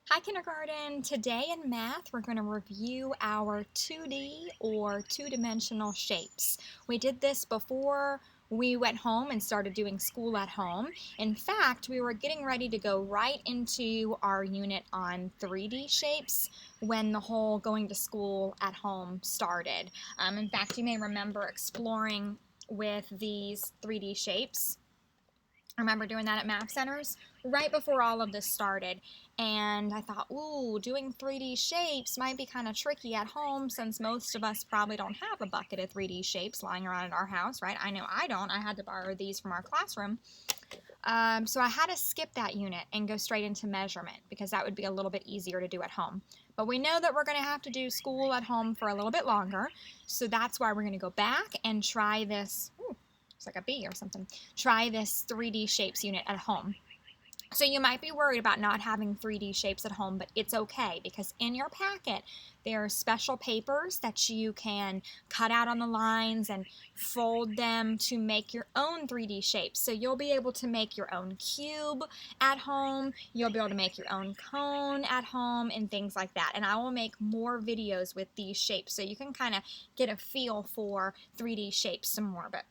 Hi kindergarten! Today in math we're going to review our 2D or two-dimensional shapes. We did this before we went home and started doing school at home. In fact, we were getting ready to go right into our unit on 3D shapes when the whole going to school at home started. In fact, you may remember exploring with these 3D shapes. I remember doing that at math centers right before all of this started, and I thought, ooh, doing 3D shapes might be kind of tricky at home since most of us probably don't have a bucket of 3D shapes lying around at our house, right? I know I don't. I had to borrow these from our classroom. So I had to skip that unit and go straight into measurement because that would be a little bit easier to do at home. But we know that we're going to have to do school at home for a little bit longer, so that's why we're going to go back and try this. It's like a bee or something. Try this 3D shapes unit at home. So you might be worried about not having 3D shapes at home, but it's okay because in your packet there are special papers that you can cut out on the lines and fold them to make your own 3D shapes. So you'll be able to make your own cube at home, you'll be able to make your own cone at home and things like that. And I will make more videos with these shapes so you can kind of get a feel for 3D shapes some more. But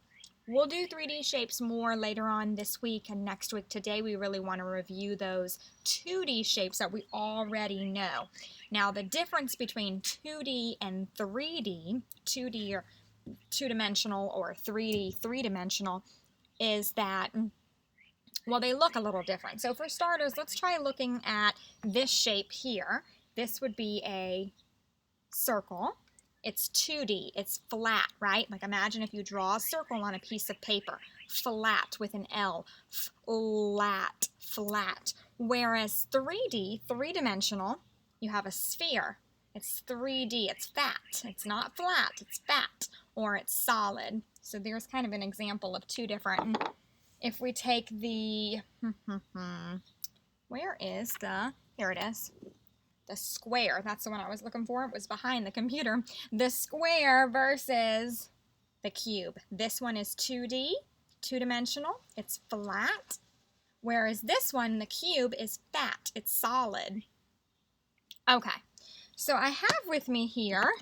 we'll do 3D shapes more later on this week and next week. Today we really want to review those 2D shapes that we already know. Now the difference between 2D and 3D, 2D or two-dimensional or 3D three-dimensional, is that, well, they look a little different. So for starters, let's try looking at this shape here. This would be a circle. It's 2D, it's flat, right? Like imagine if you draw a circle on a piece of paper, flat with an L, flat, flat. Whereas 3D, three-dimensional, you have a sphere. It's 3D, it's fat. It's not flat, it's fat, or it's solid. So there's kind of an example of two different. If we take the, where is the, here it is. The square, that's the one I was looking for. It was behind the computer. The square versus the cube. This one is 2D, two-dimensional. It's flat. Whereas this one, the cube, is fat. It's solid. Okay, so I have with me here,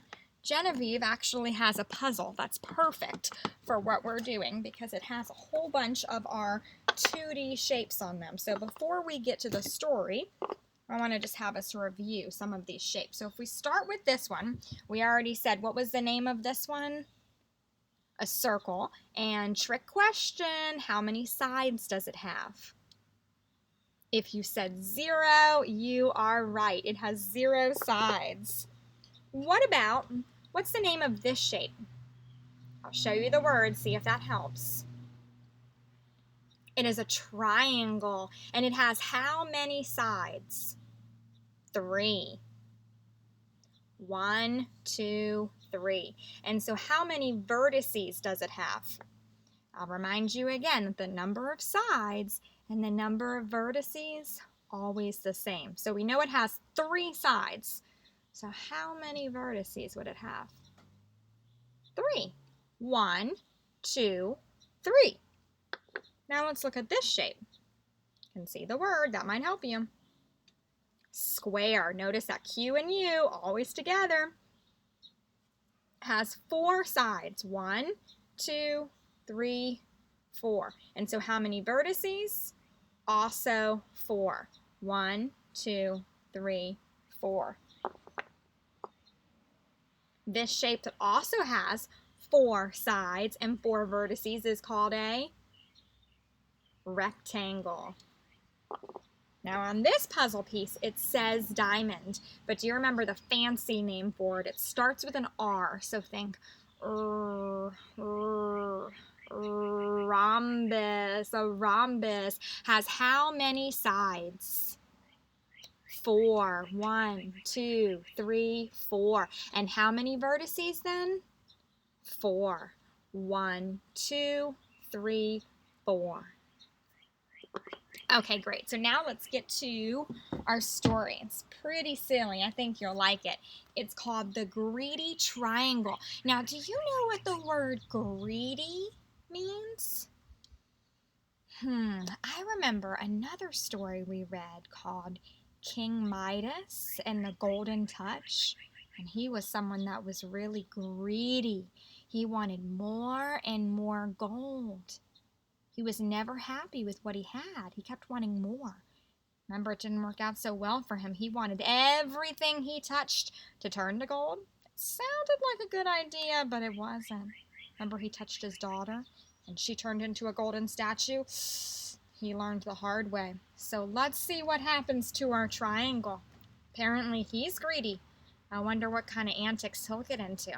Genevieve actually has a puzzle that's perfect for what we're doing because it has a whole bunch of our 2D shapes on them. So before we get to the story, I want to just have us review some of these shapes. So if we start with this one, we already said, what was the name of this one? A circle. And trick question, how many sides does it have? If you said 0, you are right. It has 0 sides. What about, what's the name of this shape? I'll show you the word, see if that helps. It is a triangle, and it has how many sides? 3. 1, 2, 3. And so how many vertices does it have? I'll remind you again that the number of sides and the number of vertices always the same. So we know it has 3 sides. So how many vertices would it have? 3. 1, 2, 3. Now let's look at this shape. You can see the word, that might help you. Square. Notice that Q and U, always together, has 4 sides. 1, 2, 3, 4. And so how many vertices? Also 4. 1, 2, 3, 4. This shape that also has 4 sides and 4 vertices is called a rectangle. Now on this puzzle piece, it says diamond, but do you remember the fancy name for it? It starts with an R, so think rhombus. A rhombus has how many sides? 4. 1, 2, 3, 4. And how many vertices then? 4. 1, 2, 3, 4. Okay, great. So now let's get to our story. It's pretty silly. I think you'll like it. It's called The Greedy Triangle. Now, do you know what the word greedy means? I remember another story we read called King Midas and the golden touch. And he was someone that was really greedy. He wanted more and more gold. He was never happy with what he had. He kept wanting more. Remember, it didn't work out so well for him. He wanted everything he touched to turn to gold. It sounded like a good idea, but it wasn't. Remember, he touched his daughter, and she turned into a golden statue? He learned the hard way. So let's see what happens to our triangle. Apparently, he's greedy. I wonder what kind of antics he'll get into.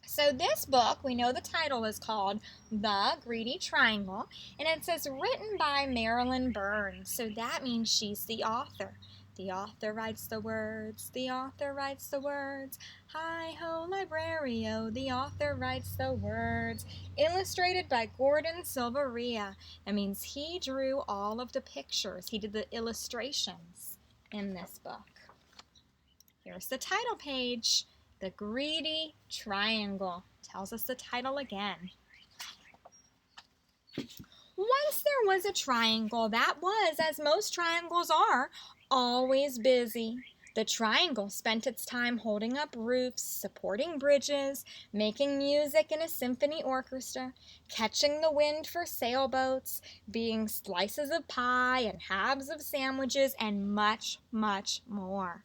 So this book, we know the title is called The Greedy Triangle, and it says written by Marilyn Burns. So that means she's the author. The author writes the words, the author writes the words. Hi-ho, librario, the author writes the words. Illustrated by Gordon Silveria. That means he drew all of the pictures. He did the illustrations in this book. Here's the title page. The Greedy Triangle. Tells us the title again. Once there was a triangle that was, as most triangles are, always busy. The triangle spent its time holding up roofs, supporting bridges, making music in a symphony orchestra, catching the wind for sailboats, being slices of pie and halves of sandwiches, and much, much more.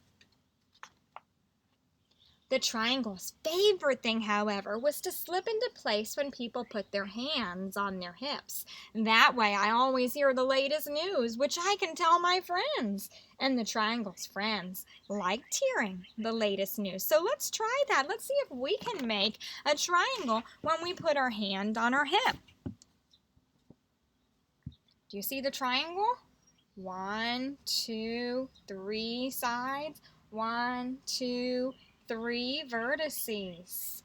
The triangle's favorite thing, however, was to slip into place when people put their hands on their hips. That way I always hear the latest news, which I can tell my friends. And the triangle's friends liked hearing the latest news. So let's try that. Let's see if we can make a triangle when we put our hand on our hip. Do you see the triangle? 1, 2, 3 sides. 1, 2, 3 vertices.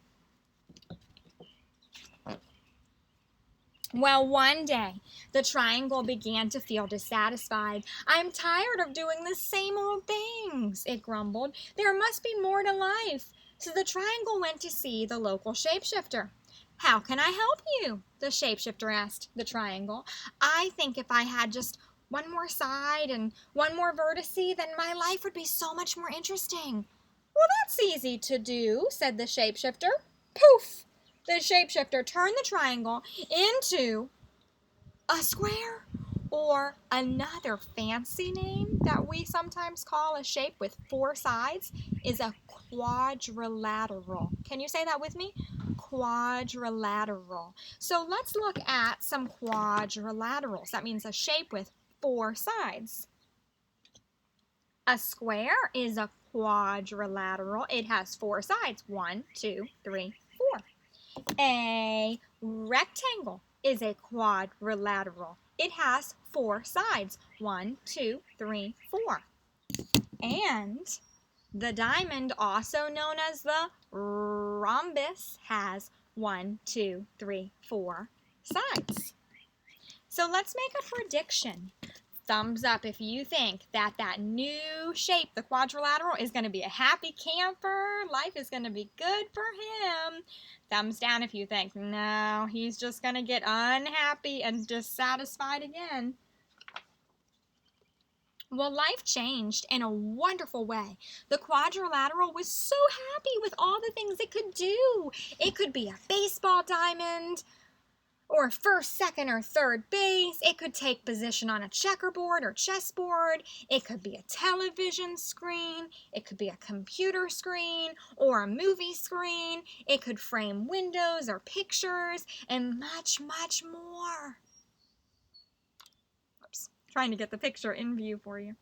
Well, one day, the triangle began to feel dissatisfied. I'm tired of doing the same old things, it grumbled. There must be more to life. So the triangle went to see the local shapeshifter. How can I help you? The shapeshifter asked the triangle. I think if I had just one more side and one more vertex, then my life would be so much more interesting. Well, that's easy to do, said the shapeshifter. Poof! The shapeshifter turned the triangle into a square, or another fancy name that we sometimes call a shape with 4 sides is a quadrilateral. Can you say that with me? Quadrilateral. So let's look at some quadrilaterals. That means a shape with 4 sides. A square is a quadrilateral. It has 4 sides. 1, 2, 3, 4. A rectangle is a quadrilateral. It has 4 sides. 1, 2, 3, 4. And the diamond, also known as the rhombus, has 1, 2, 3, 4 sides. So let's make a prediction. Thumbs up if you think that that new shape, the quadrilateral, is going to be a happy camper. Life is going to be good for him. Thumbs down if you think, no, he's just going to get unhappy and dissatisfied again. Well, life changed in a wonderful way. The quadrilateral was so happy with all the things it could do. It could be a baseball diamond, or first, second, or third base. It could take position on a checkerboard or chessboard. It could be a television screen. It could be a computer screen or a movie screen. It could frame windows or pictures and much, much more. Oops, trying to get the picture in view for you.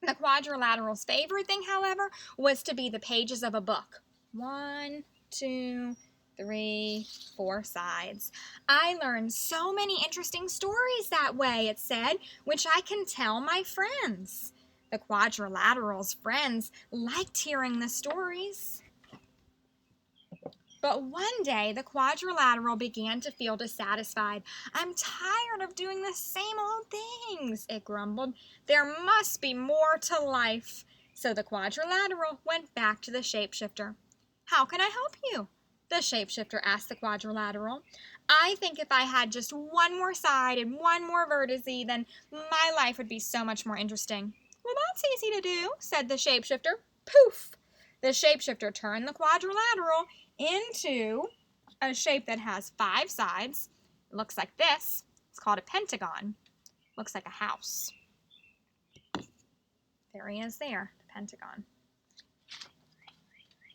The quadrilateral's favorite thing, however, was to be the pages of a book. 1, 2, 3, 4 sides. I learned so many interesting stories that way, it said, which I can tell my friends. The quadrilateral's friends liked hearing the stories. But one day, the quadrilateral began to feel dissatisfied. I'm tired of doing the same old things, it grumbled. There must be more to life. So the quadrilateral went back to the shapeshifter. How can I help you? The shapeshifter asked the quadrilateral. I think if I had just one more side and one more vertex, then my life would be so much more interesting. Well, that's easy to do, said the shapeshifter. Poof! The shapeshifter turned the quadrilateral into a shape that has 5 sides. It looks like this. It's called a pentagon. Looks like a house. There he is there, the pentagon.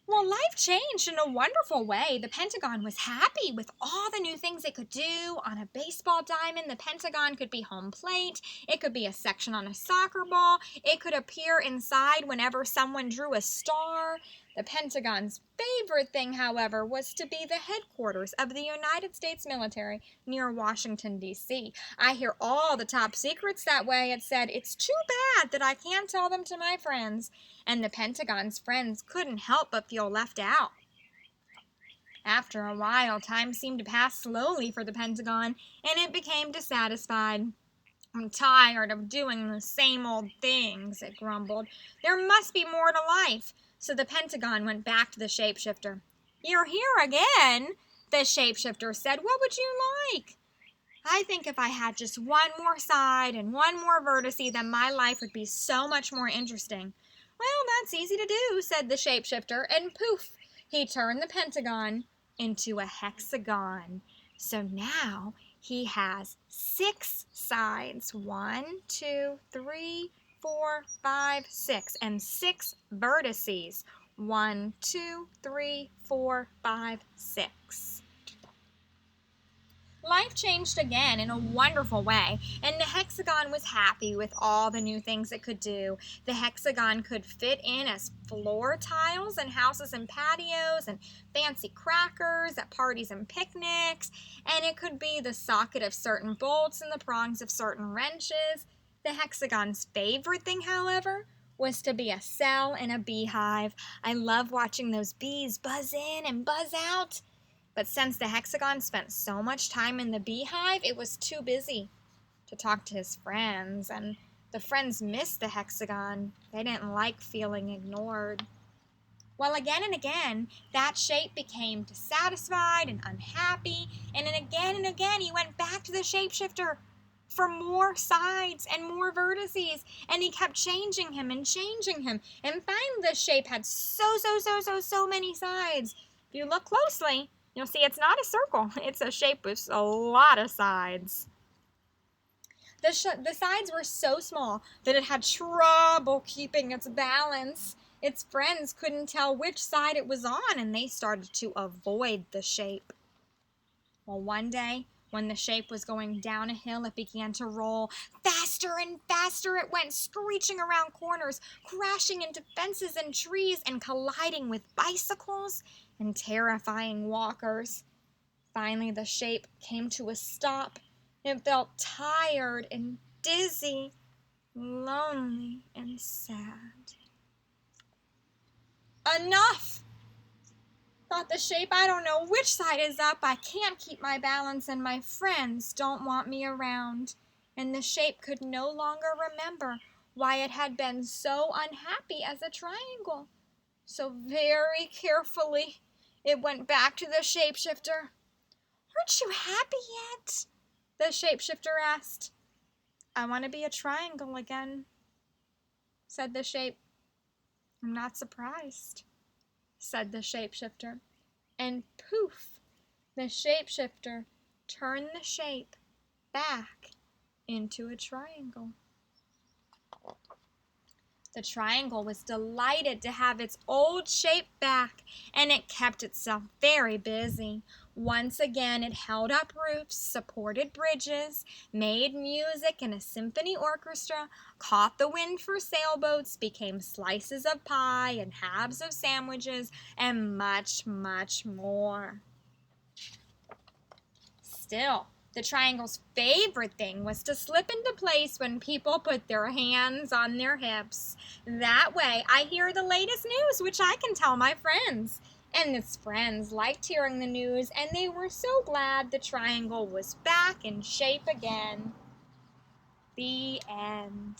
Well, life changed in a wonderful way. The Pentagon was happy with all the new things it could do. On a baseball diamond, the Pentagon could be home plate. It could be a section on a soccer ball. It could appear inside whenever someone drew a star. The Pentagon's favorite thing, however, was to be the headquarters of the United States military near Washington, D.C. I hear all the top secrets that way. It said, it's too bad that I can't tell them to my friends. And the Pentagon's friends couldn't help but feel left out. After a while, time seemed to pass slowly for the Pentagon, and it became dissatisfied. I'm tired of doing the same old things, it grumbled. There must be more to life. So the Pentagon went back to the shapeshifter. You're here again, the shapeshifter said. What would you like? I think if I had just one more side and one more vertex, then my life would be so much more interesting. Well, that's easy to do, said the shapeshifter, and poof, he turned the Pentagon into a hexagon. So now he has 6 sides. 1, 2, 3, 4, 5, 6, and 6 vertices. 1, 2, 3, 4, 5, 6. Life changed again in a wonderful way, and the hexagon was happy with all the new things it could do. The hexagon could fit in as floor tiles in houses and patios, and fancy crackers at parties and picnics, and it could be the socket of certain bolts and the prongs of certain wrenches. The hexagon's favorite thing, however, was to be a cell in a beehive. I love watching those bees buzz in and buzz out. But since the hexagon spent so much time in the beehive, it was too busy to talk to his friends, and the friends missed the hexagon. They didn't like feeling ignored. Well, again and again, that shape became dissatisfied and unhappy, and then again he went back to the shapeshifter for more sides and more vertices, and he kept changing him, and finally the shape had so many sides. If you look closely, you'll see it's not a circle. It's a shape with a lot of sides. The sides were so small that it had trouble keeping its balance. Its friends couldn't tell which side it was on, and they started to avoid the shape. Well, one day, when the shape was going down a hill, it began to roll. Faster and faster it went, screeching around corners, crashing into fences and trees, and colliding with bicycles and terrifying walkers. Finally, the shape came to a stop. It felt tired and dizzy, lonely and sad. Enough! Thought the shape. I don't know which side is up. I can't keep my balance, and my friends don't want me around. And the shape could no longer remember why it had been so unhappy as a triangle. So very carefully, it went back to the shapeshifter. Aren't you happy yet? The shapeshifter asked. I want to be a triangle again, said the shape. I'm not surprised, said the shapeshifter. And poof, the shapeshifter turned the shape back into a triangle. The triangle was delighted to have its old shape back, and it kept itself very busy. Once again, it held up roofs, supported bridges, made music in a symphony orchestra, caught the wind for sailboats, became slices of pie and halves of sandwiches, and much, much more. Still, the triangle's favorite thing was to slip into place when people put their hands on their hips. That way, I hear the latest news, which I can tell my friends. And its friends liked hearing the news, and they were so glad the triangle was back in shape again. The end.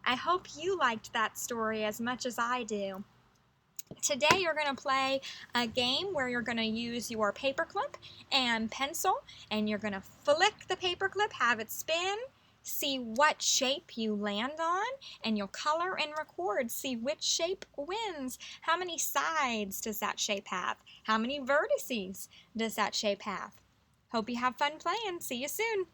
I hope you liked that story as much as I do. Today you're going to play a game where you're going to use your paperclip and pencil, and you're going to flick the paperclip, have it spin, see what shape you land on, and you'll color and record. See which shape wins. How many sides does that shape have? How many vertices does that shape have? Hope you have fun playing. See you soon.